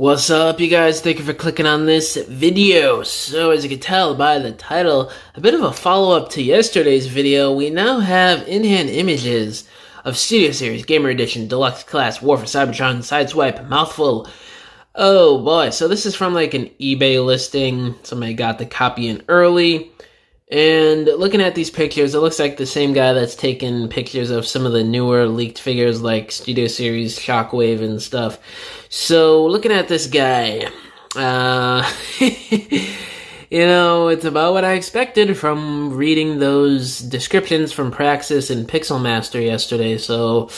What's up, you guys? Thank you for clicking on this video. So, as you can tell by the title, a bit of a follow-up to yesterday's video, we now have in-hand images of Studio Series Gamer Edition Deluxe Class War for Cybertron SIDESWIPE Mouthful. Oh boy, so this is from like an eBay listing. Somebody got the copy in early. And looking at these pictures, it looks like the same guy that's taken pictures of some of the newer leaked figures like Studio Series, Shockwave, and stuff. So looking at this guy, you know, it's about what I expected from reading those descriptions from Praxis and Pixel Master yesterday. So,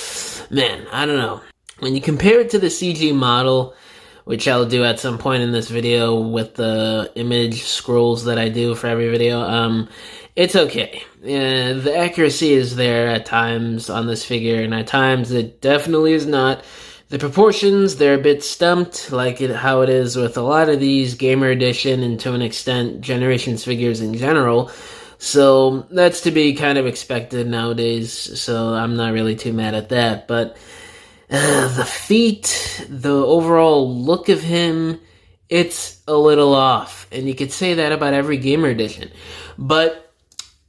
man, I don't know. When you compare it to the CG model, which I'll do at some point in this video with the image scrolls that I do for every video, it's okay. The accuracy is there at times on this figure, and at times it definitely is not. The proportions, they're a bit stumped, like how it is with a lot of these Gamer Edition and to an extent Generations figures in general. So that's to be kind of expected nowadays, so I'm not really too mad at that, but the feet, the overall look of him, it's a little off. And you could say that about every Gamer Edition. But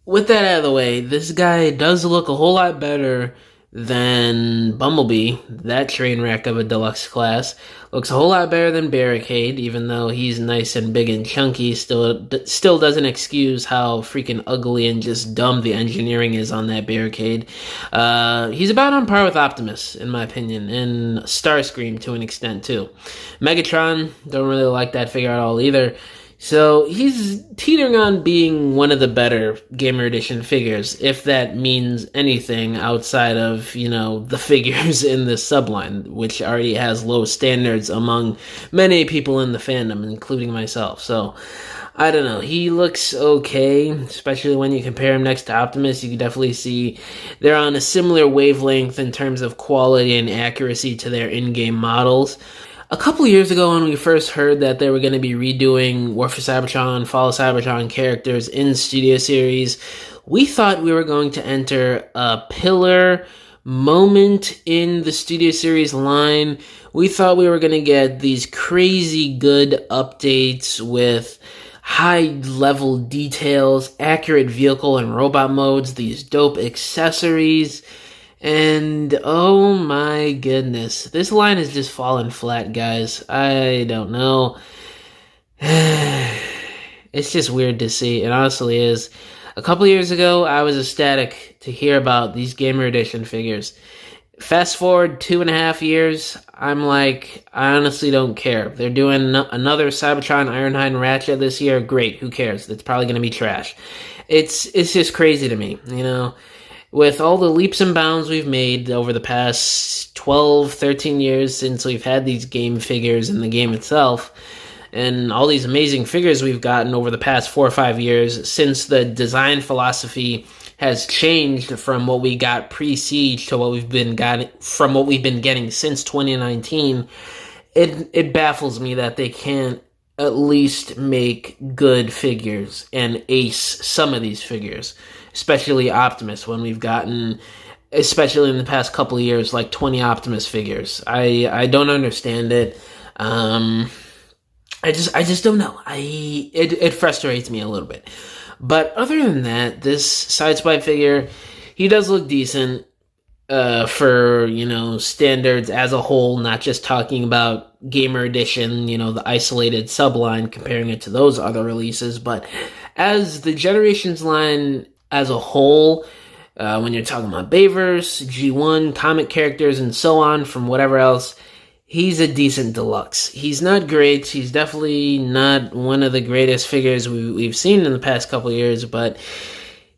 with that out of the way, this guy does look a whole lot better than Bumblebee. That train wreck of a deluxe class looks a whole lot better than Barricade, even though he's nice and big and chunky. Still doesn't excuse how freaking ugly and just dumb the engineering is on that Barricade. He's about on par with Optimus, in my opinion, and Starscream to an extent too. Megatron, don't really like that figure at all either. So he's teetering on being one of the better Gamer Edition figures, if that means anything outside of, you know, the figures in this subline, which already has low standards among many people in the fandom, including myself. So, I don't know. He looks okay, especially when you compare him next to Optimus. You can definitely see they're on a similar wavelength in terms of quality and accuracy to their in-game models. A couple years ago when we first heard that they were going to be redoing War for Cybertron, Fall of Cybertron characters in Studio Series, we thought we were going to enter a pillar moment in the Studio Series line. We thought we were going to get these crazy good updates with high-level details, accurate vehicle and robot modes, these dope accessories. And oh my goodness, this line has just fallen flat, guys. I don't know. It's just weird to see. It honestly is. A couple years ago, I was ecstatic to hear about these Gamer Edition figures. Fast forward 2.5 years, I'm like, I honestly don't care. They're doing another Cybertron Ironhide Ratchet this year. Great, who cares? It's probably going to be trash. It's just crazy to me, you know? With all the leaps and bounds we've made over the past 12, 13 years since we've had these game figures in the game itself, and all these amazing figures we've gotten over the past 4 or 5 years since the design philosophy has changed from what we got pre-Siege to what we've been getting since 2019, it baffles me that they can't at least make good figures and ace some of these figures, especially Optimus, when we've gotten, especially in the past couple of years, like 20 Optimus figures. I don't understand it. I just don't know. It frustrates me a little bit. But other than that, this Sideswipe figure, he does look decent for, you know, standards as a whole, not just talking about Gamer Edition, you know, the isolated subline, comparing it to those other releases, but as the Generations line as a whole, when you're talking about Bayverse, G1, comic characters, and so on, from whatever else, he's a decent deluxe. He's not great. He's definitely not one of the greatest figures we've seen in the past couple years, but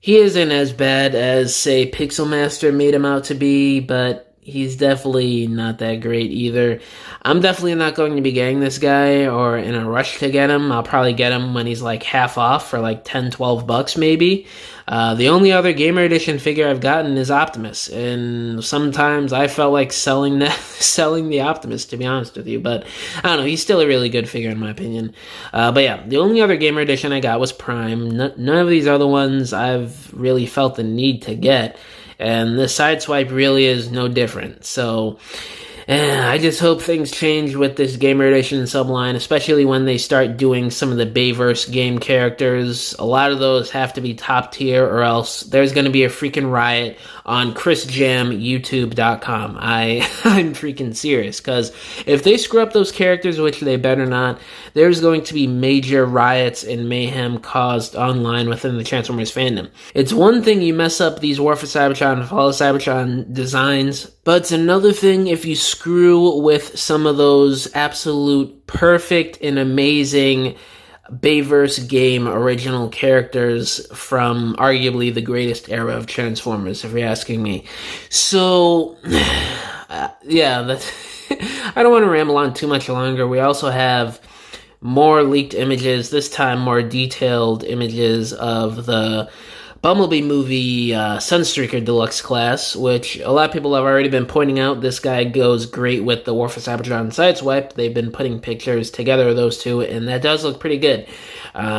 he isn't as bad as, say, Pixel Master made him out to be, but he's definitely not that great either. I'm definitely not going to be getting this guy or in a rush to get him. I'll probably get him when he's like half off for like 10, 12 bucks maybe. The only other Gamer Edition figure I've gotten is Optimus, and sometimes I felt like selling the Optimus, to be honest with you, but I don't know, he's still a really good figure in my opinion. But yeah, the only other Gamer Edition I got was Prime. None of these other ones I've really felt the need to get, and the Sideswipe really is no different. So I just hope things change with this Gamer Edition subline, especially when they start doing some of the Bayverse game characters. A lot of those have to be top tier, or else there's going to be a freaking riot on chrisjaammm.youtube.com. I'm freaking serious, because if they screw up those characters, which they better not, there's going to be major riots and mayhem caused online within the Transformers fandom. It's one thing you mess up these War for Cybertron and Fall of Cybertron designs, but it's another thing if you screw with some of those absolute perfect and amazing Bayverse game original characters from arguably the greatest era of Transformers, if you're asking me. So, yeah, that's I don't want to ramble on too much longer. We also have more leaked images, this time more detailed images of the Bumblebee movie Sunstreaker Deluxe class, which a lot of people have already been pointing out. This guy goes great with the War for Cybertron SIDESWIPE. They've been putting pictures together of those two, and that does look pretty good.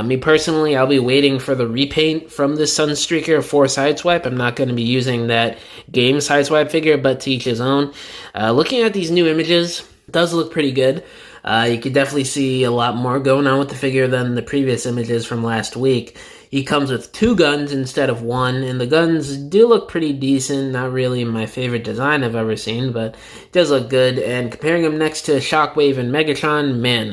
Me personally, I'll be waiting for the repaint from this Sunstreaker for SIDESWIPE. I'm not going to be using that game SIDESWIPE figure, but to each his own. Looking at these new images, it does look pretty good. You could definitely see a lot more going on with the figure than the previous images from last week. He comes with 2 guns instead of 1, and the guns do look pretty decent. Not really my favorite design I've ever seen, but it does look good. And comparing him next to Shockwave and Megatron, man,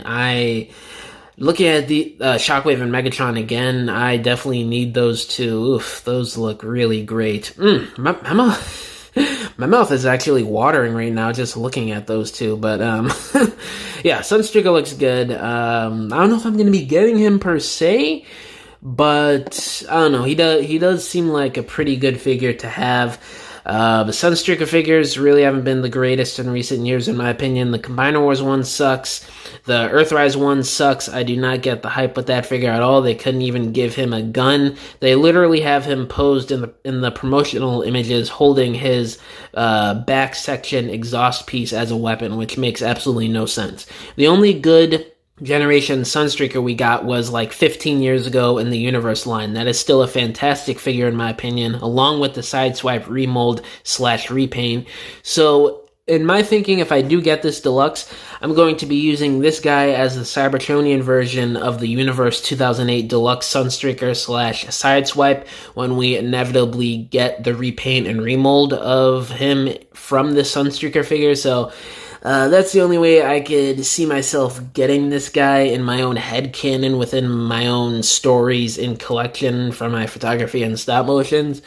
looking at the Shockwave and Megatron again, I definitely need those two. Oof, those look really great. My mouth is actually watering right now just looking at those two, but yeah, Sunstreaker looks good. I don't know if I'm going to be getting him per se, but I don't know. He does seem like a pretty good figure to have. The Sunstreaker figures really haven't been the greatest in recent years, in my opinion. The Combiner Wars one sucks. The Earthrise one sucks. I do not get the hype with that figure at all. They couldn't even give him a gun. They literally have him posed in the promotional images holding his back section exhaust piece as a weapon, which makes absolutely no sense. The only good generation Sunstreaker we got was like 15 years ago in the Universe line. That is still a fantastic figure in my opinion, along with the SIDESWIPE remold / repaint. So in my thinking, if I do get this deluxe, I'm going to be using this guy as the Cybertronian version of the Universe 2008 Deluxe Sunstreaker / SIDESWIPE when we inevitably get the repaint and remold of him from the Sunstreaker figure. So that's the only way I could see myself getting this guy in my own headcanon within my own stories in collection from my photography and stop motions.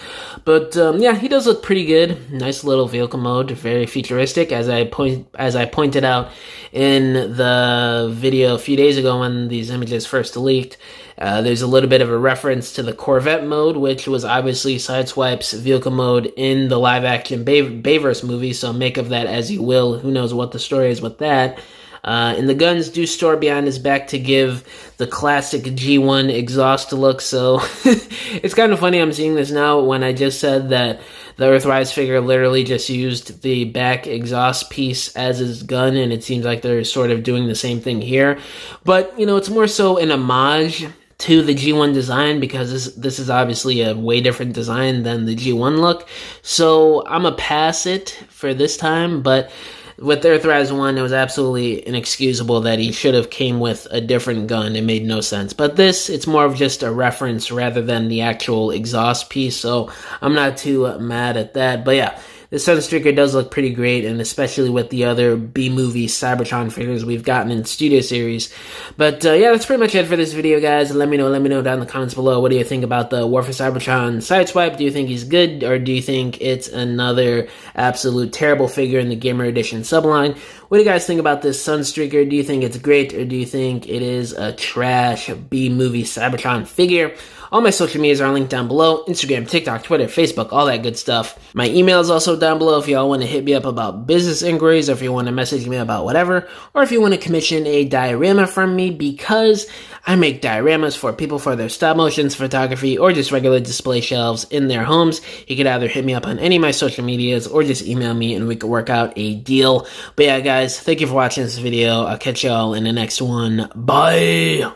But yeah, he does look pretty good. Nice little vehicle mode, very futuristic, as I pointed out in the video a few days ago when these images first leaked. There's a little bit of a reference to the Corvette mode, which was obviously SIDESWIPE's vehicle mode in the live-action Bayverse movie, so make of that as you will. Who knows what the story is with that. And the guns do store behind his back to give the classic G1 exhaust look, so it's kind of funny I'm seeing this now when I just said that the Earthrise figure literally just used the back exhaust piece as his gun, and it seems like they're sort of doing the same thing here. But, you know, it's more so an homage to the G1 design, because this is obviously a way different design than the G1 look. So I'm going to pass it for this time, but with the Earthrise one, it was absolutely inexcusable that he should have came with a different gun. It made no sense. But this, it's more of just a reference rather than the actual exhaust piece, so I'm not too mad at that. But yeah, the Sunstreaker does look pretty great, and especially with the other B-movie Cybertron figures we've gotten in Studio Series. But yeah, that's pretty much it for this video, guys. Let me know down in the comments below. What do you think about the War for Cybertron SIDESWIPE? Do you think he's good, or do you think it's another absolute terrible figure in the Gamer Edition subline? What do you guys think about this Sunstreaker? Do you think it's great, or do you think it is a trash B-movie Cybertron figure? All my social medias are linked down below. Instagram, TikTok, Twitter, Facebook, all that good stuff. My email is also down below if y'all want to hit me up about business inquiries, or if you want to message me about whatever, or if you want to commission a diorama from me, because I make dioramas for people for their stop motions, photography, or just regular display shelves in their homes. You could either hit me up on any of my social medias or just email me and we could work out a deal. But yeah, guys, thank you for watching this video. I'll catch y'all in the next one. Bye!